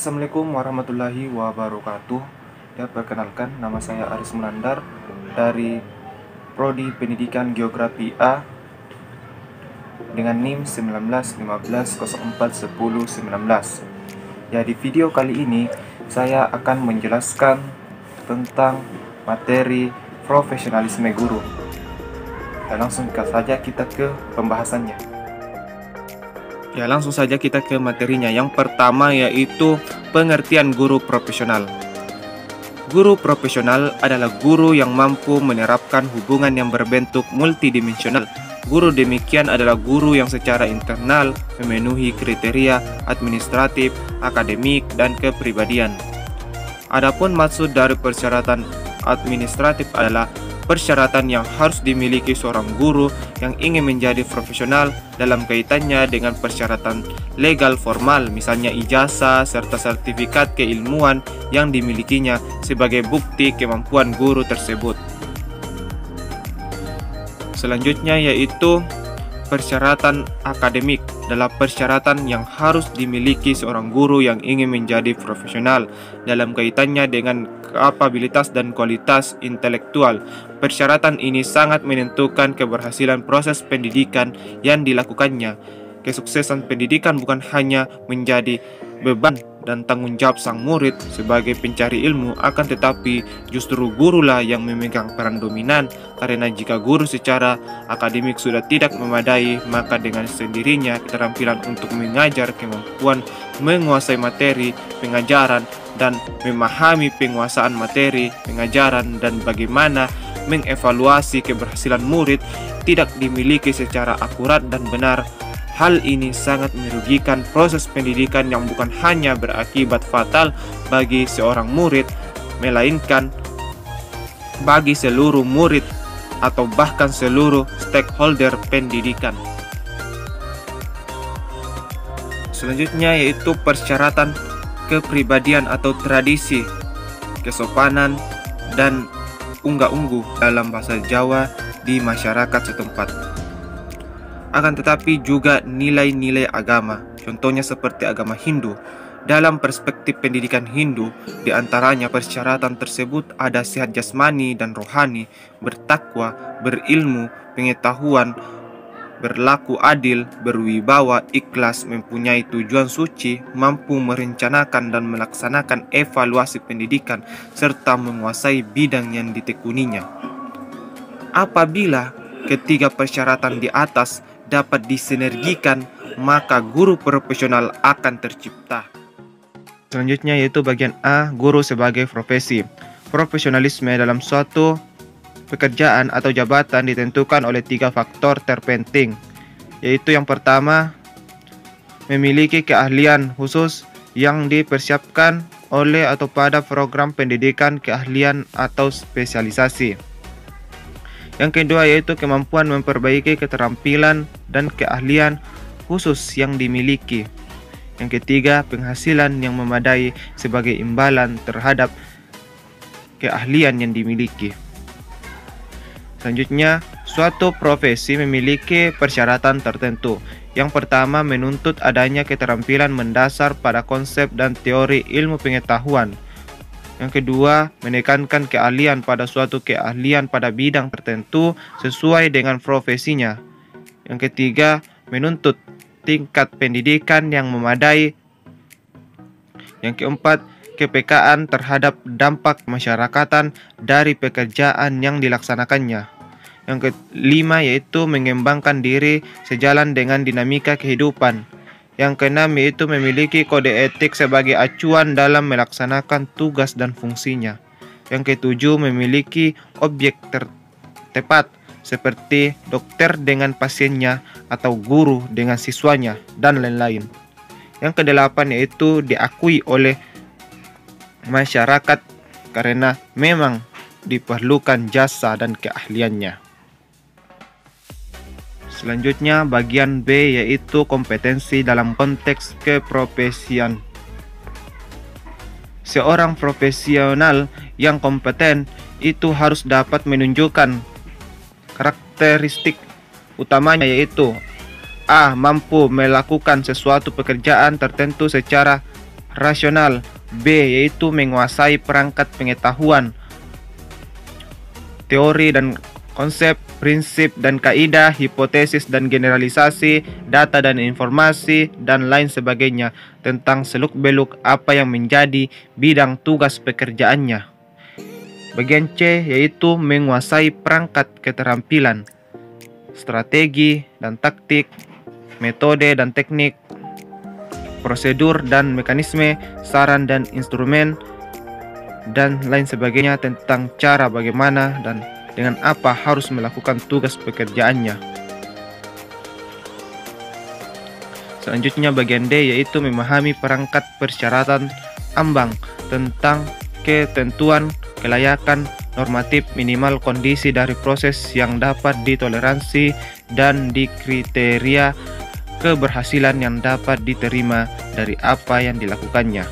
Assalamualaikum warahmatullahi wabarakatuh. Ya, perkenalkan, nama saya Aris Munandar dari Prodi Pendidikan Geografi A dengan NIM 1915041019. Ya, di video kali ini saya akan menjelaskan tentang materi profesionalisme guru. Ya, langsung saja kita ke pembahasannya. Ya, langsung saja kita ke materinya. Yang pertama yaitu pengertian guru profesional. Guru profesional adalah guru yang mampu menerapkan hubungan yang berbentuk multidimensional. Guru demikian adalah guru yang secara internal memenuhi kriteria administratif, akademik, dan kepribadian. Adapun maksud dari persyaratan administratif adalah persyaratan yang harus dimiliki seorang guru yang ingin menjadi profesional dalam kaitannya dengan persyaratan legal formal, misalnya ijazah serta sertifikat keilmuan yang dimilikinya sebagai bukti kemampuan guru tersebut. Selanjutnya yaitu persyaratan akademik adalah persyaratan yang harus dimiliki seorang guru yang ingin menjadi profesional dalam kaitannya dengan kapabilitas dan kualitas intelektual. Persyaratan ini sangat menentukan keberhasilan proses pendidikan yang dilakukannya. Kesuksesan pendidikan bukan hanya menjadi beban dan tanggung jawab sang murid sebagai pencari ilmu, akan tetapi justru gurulah yang memegang peran dominan, karena jika guru secara akademik sudah tidak memadai, maka dengan sendirinya keterampilan untuk mengajar, kemampuan menguasai materi pengajaran dan memahami penguasaan materi pengajaran dan bagaimana mengevaluasi keberhasilan murid tidak dimiliki secara akurat dan benar. Hal ini sangat merugikan proses pendidikan yang bukan hanya berakibat fatal bagi seorang murid, melainkan bagi seluruh murid atau bahkan seluruh stakeholder pendidikan. Selanjutnya yaitu persyaratan kepribadian atau tradisi, kesopanan, dan unggah-ungguh dalam bahasa Jawa di masyarakat setempat. Akan tetapi juga nilai-nilai agama, contohnya seperti agama Hindu. Dalam perspektif pendidikan Hindu, di antaranya persyaratan tersebut ada sehat jasmani dan rohani, bertakwa, berilmu, pengetahuan, berlaku adil, berwibawa, ikhlas, mempunyai tujuan suci, mampu merencanakan dan melaksanakan evaluasi pendidikan, serta menguasai bidang yang ditekuninya. Apabila ketiga persyaratan di atas dapat disinergikan, maka guru profesional akan tercipta. Selanjutnya yaitu bagian A, guru sebagai profesi. Profesionalisme dalam suatu pekerjaan atau jabatan ditentukan oleh tiga faktor terpenting, yaitu yang pertama, memiliki keahlian khusus yang dipersiapkan oleh atau pada program pendidikan keahlian atau spesialisasi. Yang kedua yaitu kemampuan memperbaiki keterampilan dan keahlian khusus yang dimiliki. Yang ketiga, penghasilan yang memadai sebagai imbalan terhadap keahlian yang dimiliki. Selanjutnya, suatu profesi memiliki persyaratan tertentu. Yang pertama, menuntut adanya keterampilan mendasar pada konsep dan teori ilmu pengetahuan. Yang kedua, menekankan keahlian pada suatu keahlian pada bidang tertentu sesuai dengan profesinya. Yang ketiga, menuntut tingkat pendidikan yang memadai. Yang keempat, kepekaan terhadap dampak masyarakatan dari pekerjaan yang dilaksanakannya. Yang kelima yaitu mengembangkan diri sejalan dengan dinamika kehidupan. Yang keenam yaitu memiliki kode etik sebagai acuan dalam melaksanakan tugas dan fungsinya. Yang ketujuh, memiliki objek tepat seperti dokter dengan pasiennya atau guru dengan siswanya dan lain-lain. Yang kedelapan yaitu diakui oleh masyarakat karena memang diperlukan jasa dan keahliannya. Selanjutnya bagian B yaitu kompetensi dalam konteks keprofesian. Seorang profesional yang kompeten itu harus dapat menunjukkan karakteristik utamanya yaitu A. Mampu melakukan sesuatu pekerjaan tertentu secara rasional. B. Yaitu menguasai perangkat pengetahuan, teori dan konsep, prinsip dan kaidah, hipotesis dan generalisasi, data dan informasi, dan lain sebagainya tentang seluk-beluk apa yang menjadi bidang tugas pekerjaannya. Bagian C yaitu menguasai perangkat keterampilan, strategi dan taktik, metode dan teknik, prosedur dan mekanisme, saran dan instrumen, dan lain sebagainya tentang cara bagaimana dan dengan apa harus melakukan tugas pekerjaannya. Selanjutnya bagian D yaitu memahami perangkat persyaratan ambang tentang ketentuan, kelayakan, normatif, minimal kondisi dari proses yang dapat ditoleransi dan dikriteria keberhasilan yang dapat diterima dari apa yang dilakukannya.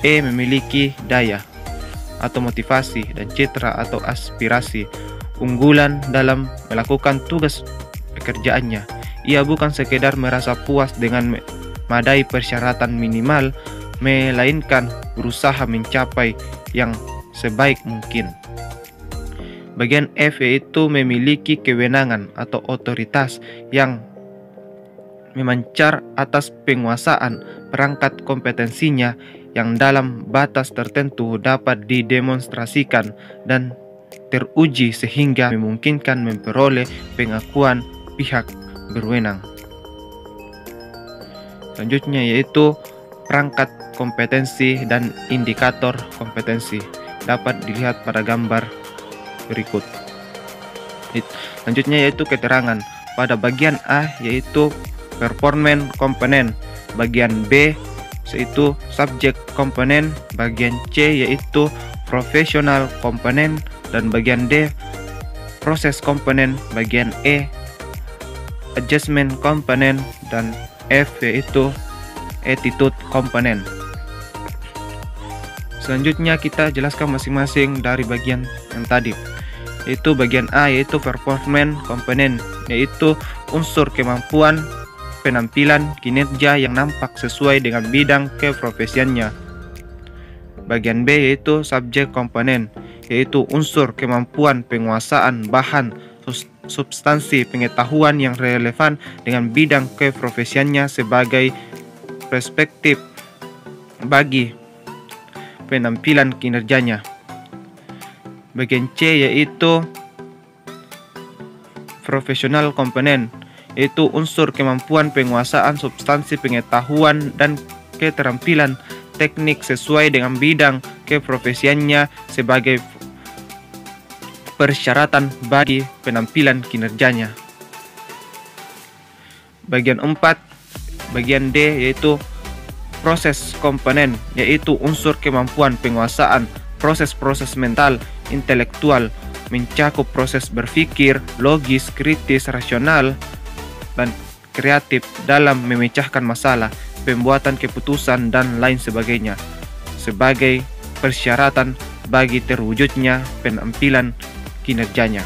E. Memiliki daya atau motivasi dan citra atau aspirasi unggulan dalam melakukan tugas pekerjaannya. Ia bukan sekedar merasa puas dengan madai persyaratan minimal, melainkan berusaha mencapai yang sebaik mungkin. Bagian F yaitu memiliki kewenangan atau otoritas yang memancar atas penguasaan perangkat kompetensinya yang dalam batas tertentu dapat didemonstrasikan dan teruji sehingga memungkinkan memperoleh pengakuan pihak berwenang. Selanjutnya yaitu perangkat kompetensi dan indikator kompetensi dapat dilihat pada gambar berikut. Selanjutnya yaitu keterangan. Pada bagian A yaitu performance komponen, bagian B yaitu subject komponen, bagian C yaitu professional komponen, dan bagian D proses komponen, bagian E adjustment komponen, dan F yaitu attitude komponen. Selanjutnya kita jelaskan masing-masing dari bagian yang tadi. Yaitu bagian A yaitu performance komponen, yaitu unsur kemampuan, penampilan, kinerja yang nampak sesuai dengan bidang keprofesiannya. Bagian B yaitu subject komponen, yaitu unsur kemampuan penguasaan bahan substansi pengetahuan yang relevan dengan bidang keprofesiannya sebagai perspektif bagi penampilan kinerjanya. Bagian C yaitu professional komponen, yaitu unsur kemampuan penguasaan substansi pengetahuan dan keterampilan teknik sesuai dengan bidang keprofesiannya sebagai persyaratan bagi penampilan kinerjanya. Bagian 4, bagian D yaitu proses komponen, yaitu unsur kemampuan penguasaan proses-proses mental, intelektual, mencakup proses berpikir, logis, kritis, rasional, dan kreatif dalam memecahkan masalah, pembuatan keputusan, dan lain sebagainya sebagai persyaratan bagi terwujudnya penampilan kinerjanya.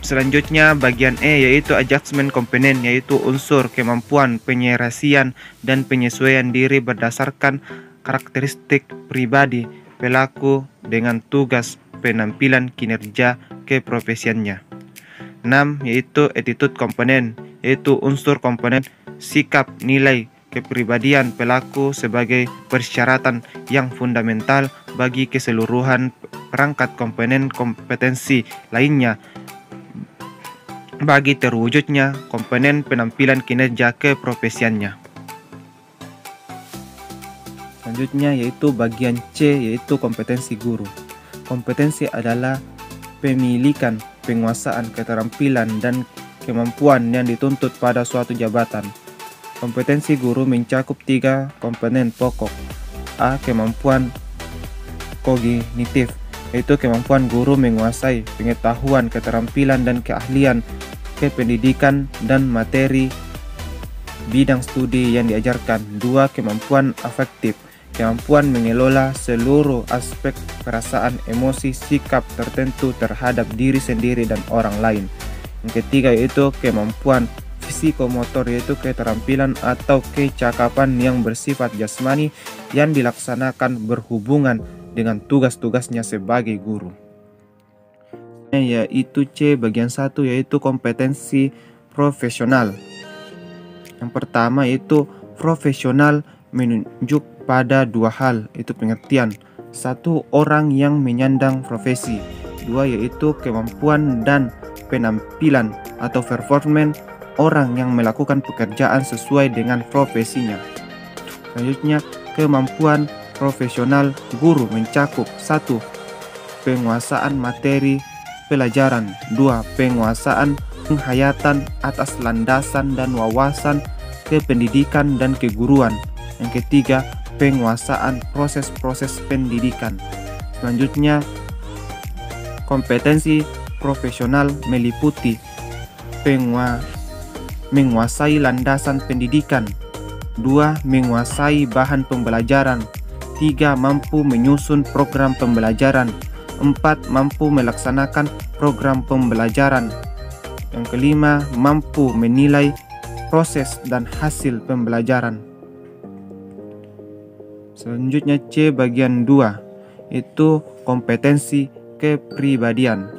Selanjutnya bagian E yaitu adjustment komponen, yaitu unsur kemampuan penyelesaian dan penyesuaian diri berdasarkan karakteristik pribadi pelaku dengan tugas penampilan kinerja keprofesiannya. 6 yaitu attitude komponen, yaitu unsur komponen sikap nilai kepribadian pelaku sebagai persyaratan yang fundamental bagi keseluruhan perangkat komponen kompetensi lainnya bagi terwujudnya komponen penampilan kinerja keprofesiannya. Selanjutnya yaitu bagian C yaitu kompetensi guru. Kompetensi adalah pemilikan, penguasaan, keterampilan, dan kemampuan yang dituntut pada suatu jabatan. Kompetensi guru mencakup 3 komponen pokok. A. Kemampuan kognitif, yaitu kemampuan guru menguasai pengetahuan, keterampilan, dan keahlian kependidikan dan materi bidang studi yang diajarkan. 2. Kemampuan afektif, kemampuan mengelola seluruh aspek perasaan, emosi, sikap tertentu terhadap diri sendiri dan orang lain. Yang ketiga yaitu kemampuan psikomotor, yaitu keterampilan atau kecakapan yang bersifat jasmani yang dilaksanakan berhubungan dengan tugas-tugasnya sebagai guru. Yaitu C bagian 1, yaitu kompetensi profesional. Yang pertama itu profesional menunjuk pada dua hal, itu pengertian. Satu, orang yang menyandang profesi. Dua, yaitu kemampuan dan penampilan atau performance orang yang melakukan pekerjaan sesuai dengan profesinya. Selanjutnya, kemampuan profesional guru mencakup 1. Penguasaan materi pelajaran. 2. Penguasaan penghayatan atas landasan dan wawasan kependidikan dan keguruan. Yang ketiga, penguasaan proses-proses pendidikan. Selanjutnya, kompetensi profesional meliputi menguasai landasan pendidikan. 2. Menguasai bahan pembelajaran. 3. Mampu menyusun program pembelajaran. 4. Mampu melaksanakan program pembelajaran. Yang kelima, mampu menilai proses dan hasil pembelajaran. Selanjutnya C bagian 2, itu kompetensi kepribadian.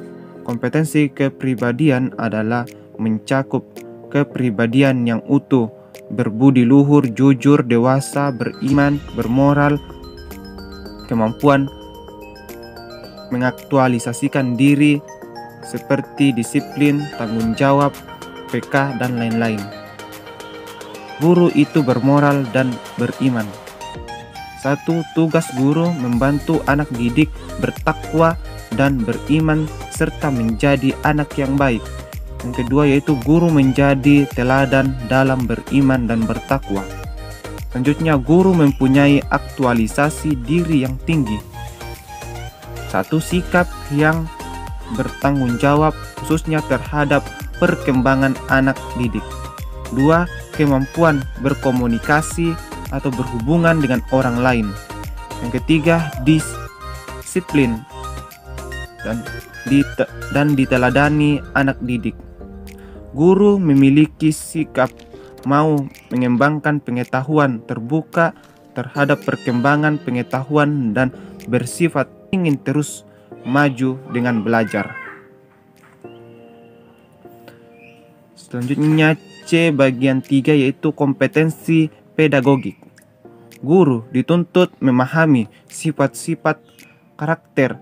Kompetensi kepribadian adalah mencakup kepribadian yang utuh, berbudi luhur, jujur, dewasa, beriman, bermoral, kemampuan mengaktualisasikan diri seperti disiplin, tanggung jawab, peka, dan lain-lain. Guru itu bermoral dan beriman. 1. Tugas guru membantu anak didik bertakwa dan beriman serta menjadi anak yang baik. Yang kedua yaitu guru menjadi teladan dalam beriman dan bertakwa. Selanjutnya, guru mempunyai aktualisasi diri yang tinggi. 1. Sikap yang bertanggung jawab khususnya terhadap perkembangan anak didik. 2. Kemampuan berkomunikasi atau berhubungan dengan orang lain. Yang ketiga, disiplin dan diteladani anak didik. Guru memiliki sikap mau mengembangkan pengetahuan, terbuka terhadap perkembangan pengetahuan dan bersifat ingin terus maju dengan belajar. Selanjutnya C bagian 3 yaitu kompetensi pedagogik. Guru dituntut memahami sifat-sifat karakter,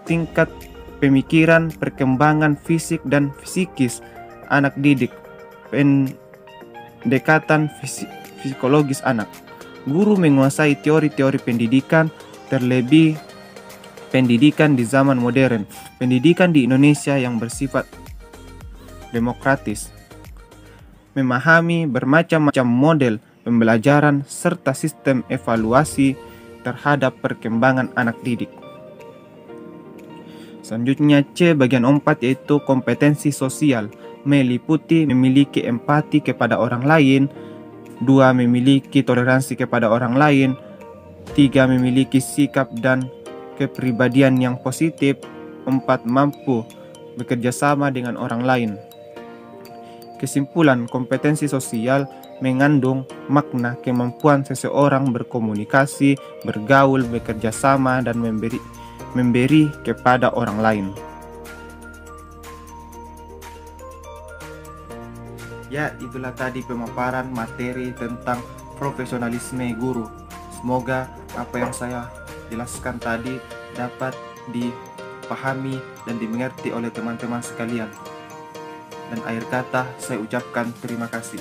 tingkat pemikiran, perkembangan fisik dan psikis anak didik, pendekatan psikologis anak. Guru menguasai teori-teori pendidikan, terlebih pendidikan di zaman modern, pendidikan di Indonesia yang bersifat demokratis, memahami bermacam-macam model pembelajaran serta sistem evaluasi terhadap perkembangan anak didik. Selanjutnya C bagian 4 yaitu kompetensi sosial, meliputi memiliki empati kepada orang lain. 2. Memiliki toleransi kepada orang lain. 3. Memiliki sikap dan kepribadian yang positif. 4. Mampu bekerja sama dengan orang lain. Kesimpulan, kompetensi sosial mengandung makna kemampuan seseorang berkomunikasi, bergaul, bekerja sama, dan memberi kepada orang lain. Ya, itulah tadi pemaparan materi tentang profesionalisme guru. Semoga apa yang saya jelaskan tadi dapat dipahami dan dimengerti oleh teman-teman sekalian. Dan akhir kata saya ucapkan terima kasih.